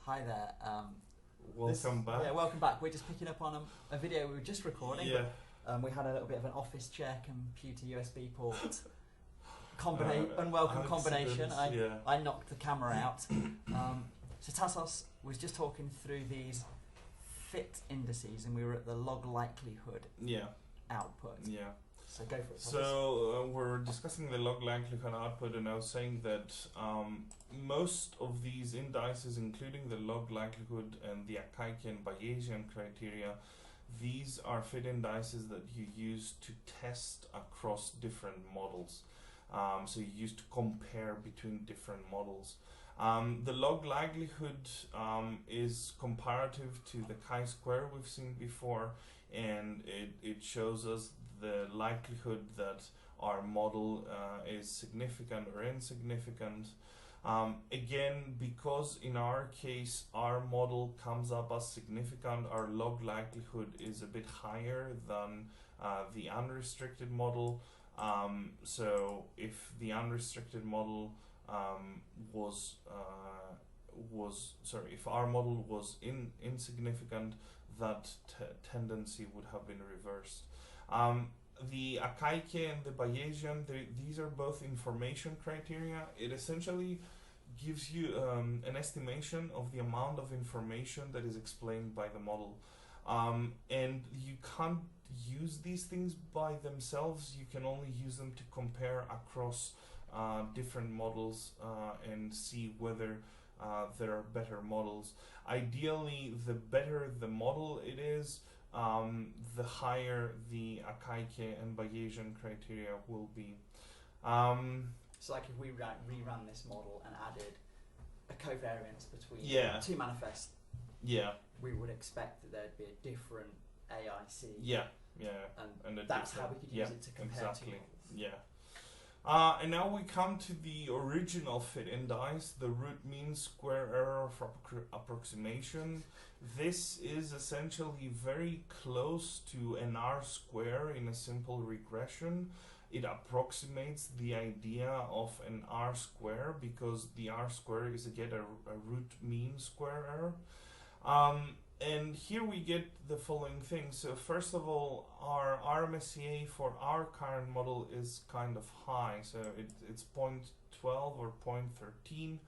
Hi there. Welcome back. Yeah, welcome back. We're just picking up on a video we were just recording. Yeah. But, we had a little bit of an office chair computer USB port unwelcome combination. I knocked the camera out. So Tassos was just talking through these fit indices, and we were at the log likelihood output. Yeah. So go for it. So we're discussing the log likelihood output, and I was saying that most of these indices, including the log likelihood and the Akaike and Bayesian criteria, these are fit indices that you use to test across different models. So you use to compare between different models. The log likelihood is comparative to the chi-square we've seen before, and it shows us the likelihood that our model is significant or insignificant. Again, because in our case our model comes up as significant, our log likelihood is a bit higher than the unrestricted model. So if the unrestricted model if our model was insignificant, that tendency would have been reversed. The Akaike and the Bayesian, these are both information criteria. It essentially gives you an estimation of the amount of information that is explained by the model. And you can't use these things by themselves. You can only use them to compare across different models and see whether there are better models. Ideally, the better the model it is, the higher the Akaike and Bayesian criteria will be. So like if we rerun this model and added a covariance between two manifests, we would expect that there'd be a different AIC. And that's how we could use it to compare two models. And now we come to the original fit indice, the root mean square error of approximation. This is essentially very close to an R-square in a simple regression. It approximates the idea of an R-square because the R-square is again a root mean square error. And here we get the following thing. So first of all, our RMSEA for our current model is kind of high. So it's 0.12 or 0.13.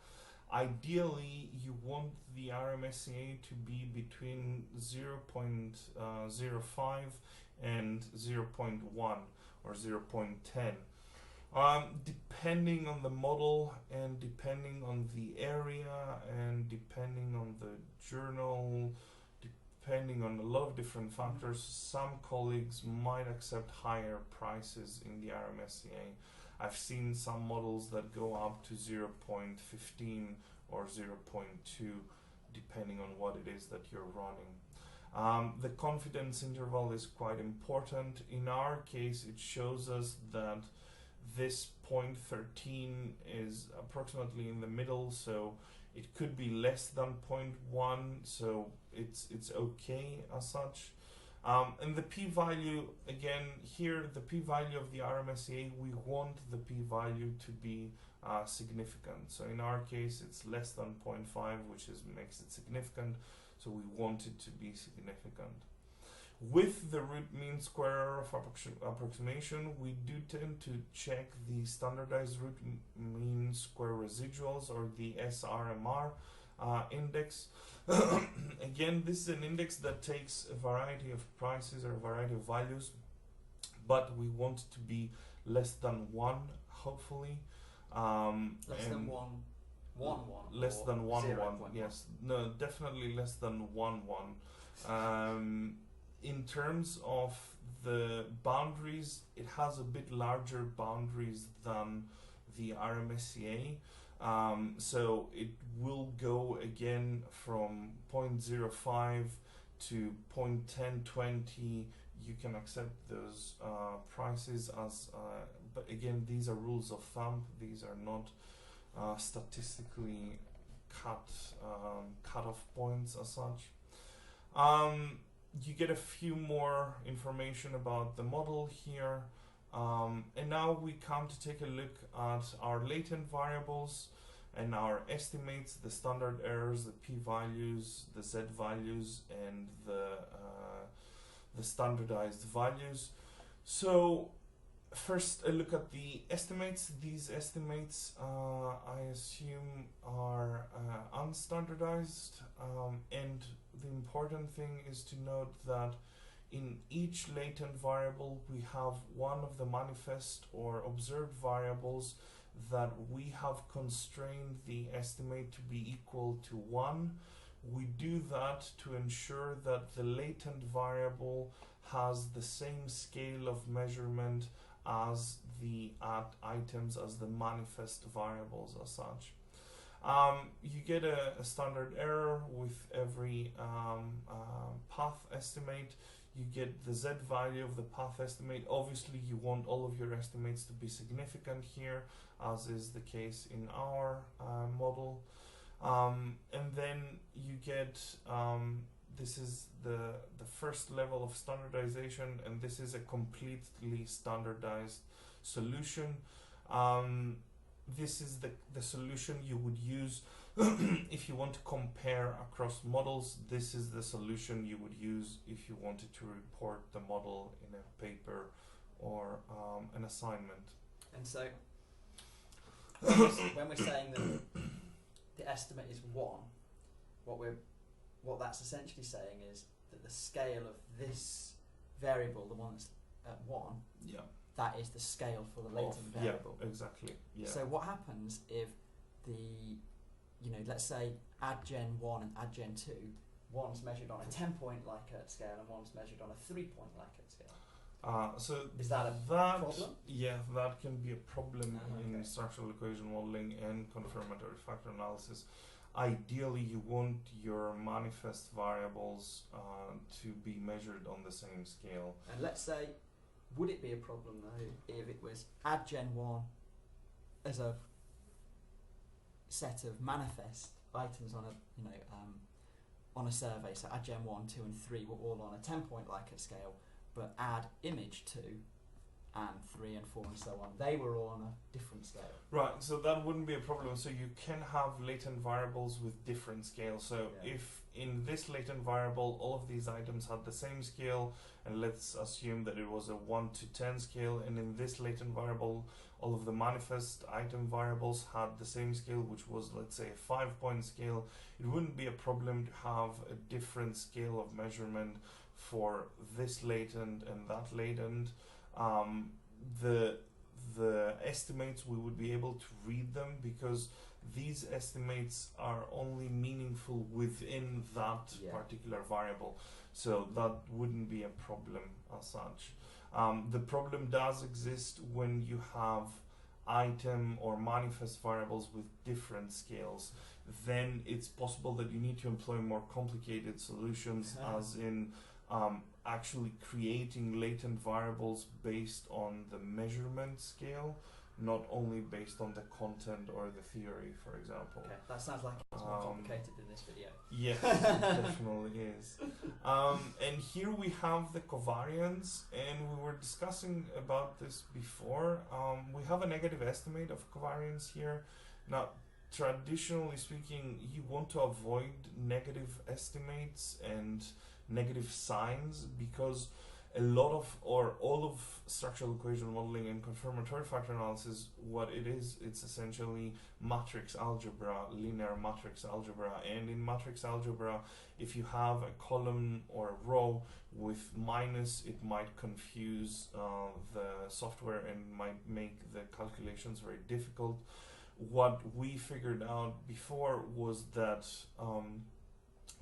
Ideally, you want the RMSEA to be between 0.05 and 0.1 or 0.10. Depending on the model and depending on the area and depending on the journal, depending on a lot of different factors, some colleagues might accept higher prices in the RMSEA. I've seen some models that go up to 0.15 or 0.2 depending on what it is that you're running. The confidence interval is quite important. In our case, it shows us that this 0.13 is approximately in the middle, so it could be less than 0.1, so it's okay as such. And the p-value, again, here the p-value of the RMSEA, we want the p-value to be significant. So in our case, it's less than 0.5, which makes it significant, so we want it to be significant. With the root mean square error of approximation, we do tend to check the standardized root mean square residuals, or the SRMR index. Again, this is an index that takes a variety of prices or a variety of values, but we want it to be less than 1, hopefully. Less than 1, 1, 1. Less than 1, 1. 1. Yes, no, definitely less than 1, 1. In terms of the boundaries, it has a bit larger boundaries than the RMSEA. So it will go again from 0.05 to 0.1020. You can accept those prices as, but again, these are rules of thumb. These are not statistically cut-off points as such. You get a few more information about the model here. And now we come to take a look at our latent variables. and our estimates, the standard errors, the p-values, the z-values, and the standardized values. So first a look at the estimates. These estimates I assume are unstandardized, and the important thing is to note that in each latent variable we have one of the manifest or observed variables that we have constrained the estimate to be equal to 1. We do that to ensure that the latent variable has the same scale of measurement as the items, as the manifest variables as such. You get a standard error with every path estimate. You get the z value of the path estimate. Obviously you want all of your estimates to be significant here, as is the case in our model. And then you get, this is the first level of standardization, and this is a completely standardized solution. This is the solution you would use if you want to compare across models. This is the solution you would use if you wanted to report the model in a paper or an assignment. And so when we're saying that the estimate is 1, what that's essentially saying is that the scale of this variable, the one that's at 1, yeah, that is the scale for the latent variable. Yeah, exactly. Yeah. So what happens if let's say add gen 1 and add gen 2, one's measured on a 10-point Likert scale and one's measured on a 3-point Likert scale? So is that a problem? Yeah, that can be a problem in okay. structural equation modeling and confirmatory factor analysis. Ideally, you want your manifest variables to be measured on the same scale. And let's say, would it be a problem though if it was add gen 1 as a set of manifest items on a on a survey, so add gen 1, 2 and 3 were all on a 10-point Likert scale, but add image 2 and 3 and 4 and so on, they were all on a different scale. Right, so that wouldn't be a problem. So you can have latent variables with different scales. So if in this latent variable all of these items had the same scale, and let's assume that it was a 1 to 10 scale, and in this latent variable all of the manifest item variables had the same scale, which was, let's say, a 5-point scale, it wouldn't be a problem to have a different scale of measurement for this latent and that latent. The estimates, we would be able to read them because these estimates are only meaningful within that particular variable, so that wouldn't be a problem as such. The problem does exist when you have item or manifest variables with different scales. Then it's possible that you need to employ more complicated solutions, as in actually creating latent variables based on the measurement scale, not only based on the content or the theory, for example. Okay, that sounds like it's more complicated than this video. Yes, it definitely is. And here we have the covariance, and we were discussing about this before. We have a negative estimate of covariance here. Now, traditionally speaking, you want to avoid negative estimates and negative signs, because a lot of, or all of structural equation modeling and confirmatory factor analysis, what it is, it's essentially matrix algebra, linear matrix algebra. And in matrix algebra, if you have a column or a row with minus, it might confuse the software and might make the calculations very difficult. What we figured out before was that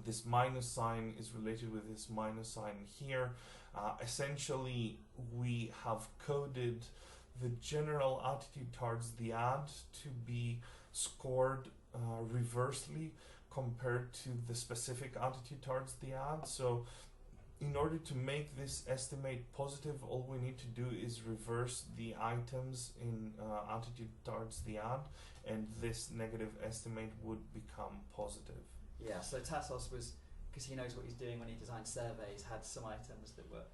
this minus sign is related with this minus sign here. Essentially, we have coded the general attitude towards the ad to be scored reversely compared to the specific attitude towards the ad. So in order to make this estimate positive, all we need to do is reverse the items in attitude towards the ad, and this negative estimate would become positive. Yeah, so Tassos was, because he knows what he's doing when he designs surveys, had some items that were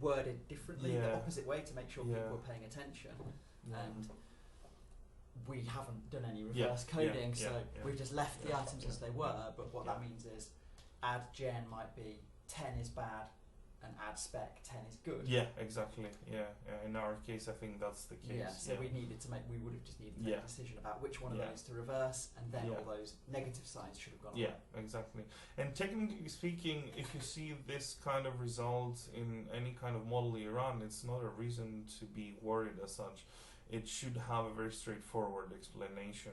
worded differently, the opposite way, to make sure people were paying attention. And we haven't done any reverse coding, so we've just left the items as they were, but what that means is add gen might be 10 is bad and add spec 10 is good. Yeah, exactly. Yeah. In our case, I think that's the case. Yeah, so we would have just needed to make a decision about which one of those to reverse, and then all those negative signs should have gone away. Yeah, exactly. And technically speaking, if you see this kind of result in any kind of model you run, it's not a reason to be worried as such. It should have a very straightforward explanation.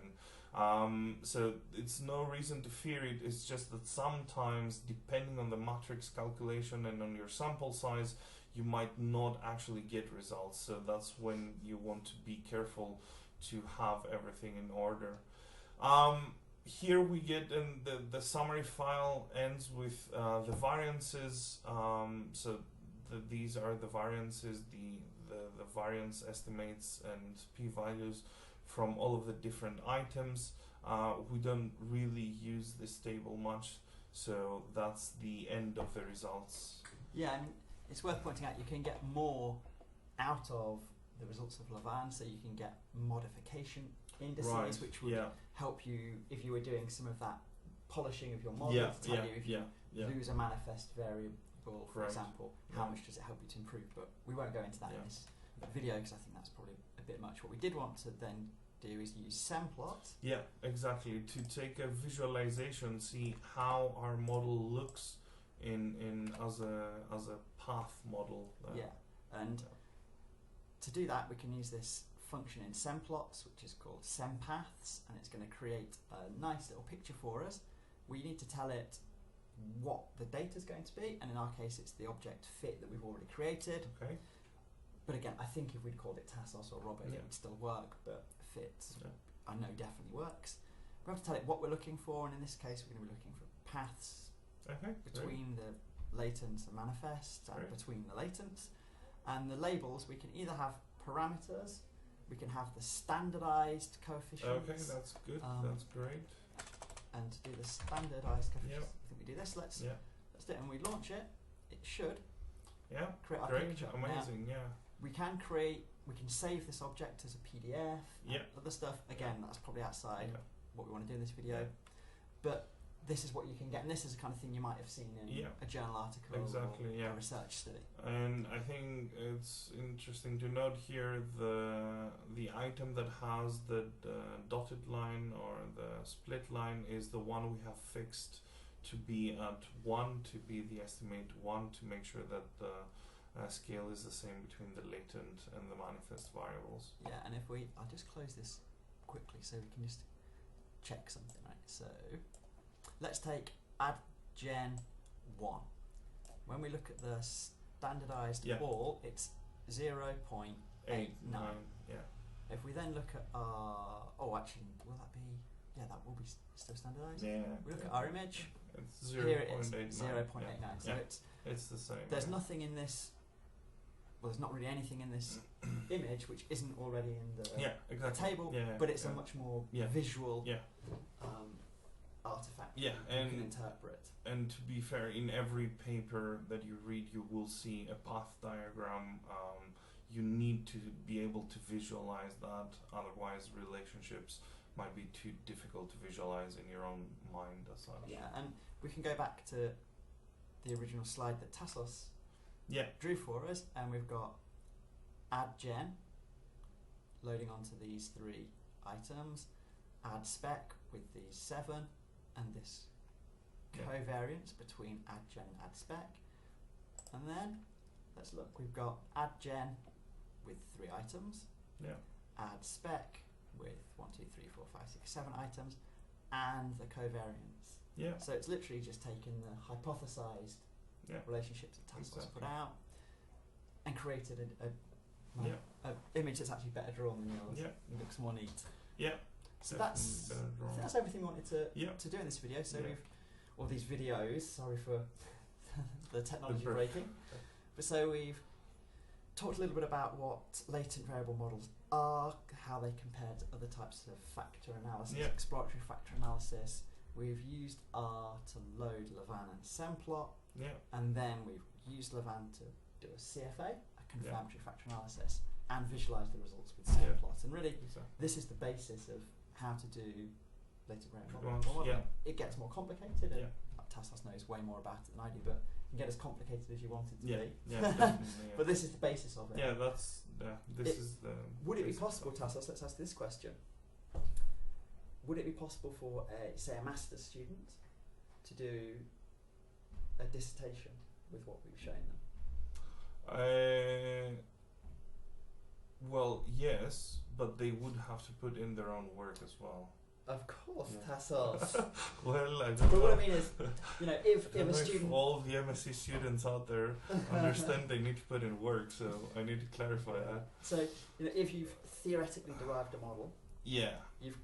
So it's no reason to fear it. It's just that sometimes, depending on the matrix calculation and on your sample size, you might not actually get results. So that's when you want to be careful to have everything in order. Here we get in the summary file ends with the variances. So these are the variances, the variance estimates and p-values from all of the different items. We don't really use this table much, so that's the end of the results. Yeah, I mean, it's worth pointing out you can get more out of the results of lavaan, so you can get modification indices, which would help you if you were doing some of that polishing of your model to tell you if you lose a manifest variable, for example, how much does it help you to improve. But we won't go into that in this video because I think that's probably a bit much. What we did want to then do is use semPlot. Yeah, exactly, to take a visualization, see how our model looks in as a path model. And to do that, we can use this function in SEMPlots, which is called SEMPaths, and it's going to create a nice little picture for us. We need to tell it what the data is going to be, and in our case, it's the object fit that we've already created. Okay. But again, I think if we'd called it Tassos or Robert, it would still work, but fit, I know, definitely works. We have to tell it what we're looking for, and in this case, we're going to be looking for paths between the latent and manifest, and between the latents. And the labels, we can either have parameters, we can have the standardized coefficients. Okay, that's good, that's great. And to do the standardized coefficients, I think we do this. Let's do it, and we launch it. It should create our picture. Amazing, We can save this object as a PDF, other stuff. Again, that's probably outside what we want to do in this video. But this is what you can get, and this is the kind of thing you might have seen in a journal article or a research study. And I think it's interesting to note here the item that has the dotted line or the split line is the one we have fixed to be at 1, to be the estimate 1, to make sure that the scale is the same between the latent and the manifest variables. Yeah, and I'll just close this quickly so we can just check something, right? So let's take add gen 1. When we look at the standardized ball, it's 0.89. If we then look at our, actually, will that be, that will be still standardized. We look at our image, it's 0.89. So it's the same. There's nothing in this, there's not really anything in this image which isn't already in the table, but it's a much more visual artifact you can interpret. And to be fair, in every paper that you read, you will see a path diagram. You need to be able to visualize that, otherwise relationships might be too difficult to visualize in your own mind as such. Yeah, and we can go back to the original slide that Tassos drew for us, and we've got add gen loading onto these 3 items, add spec with these 7, and this covariance between add gen and add spec. And then let's look, we've got add gen with 3 items, add spec with 1, 2, 3, 4, 5, 6, 7 items, and the covariance. So it's literally just taken the hypothesized relationships that Tassos put out and created a image that's actually better drawn than yours. It looks more neat. So that's everything we wanted to do in this video. So all these videos, sorry for the technology breaking. But so we've talked a little bit about what latent variable models are, how they compare to other types of factor analysis, exploratory factor analysis. We've used R to load lavaan and semPlot, and then we've used lavaan to do a CFA, a confirmatory factor analysis, and visualize the results with semPlot. And really, this is the basis of how to do latent variable modeling. It gets more complicated, and Tassos knows way more about it than I do, but it can get as complicated as you want it to be. But this is the basis of it. Would it be possible, Tassos, let's ask this question. Would it be possible for, say, a master's student to do a dissertation with what we've shown them? Well, yes, but they would have to put in their own work as well. Of course, Tassos. Well, I don't but know. what I mean is, you know, if a student... all the MSc students out there understand they need to put in work, so I need to clarify that. So, you know, if you've theoretically derived a model, you've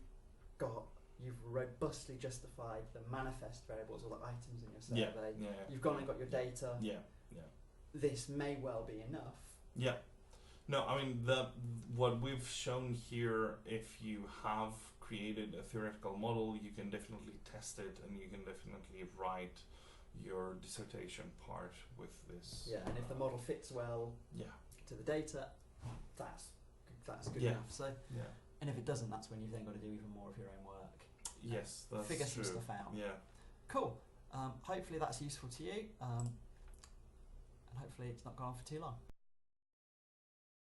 robustly justified the manifest variables or the items in your survey, you've gone and got your data, this may well be enough. No, I mean, what we've shown here, if you have created a theoretical model, you can definitely test it, and you can definitely write your dissertation part with this. And if the model fits well to the data, that's good enough. So, and if it doesn't, that's when you've then got to do even more of your own work. Yes, that's figure true. some stuff out. Cool. Hopefully that's useful to you, and hopefully it's not gone on for too long.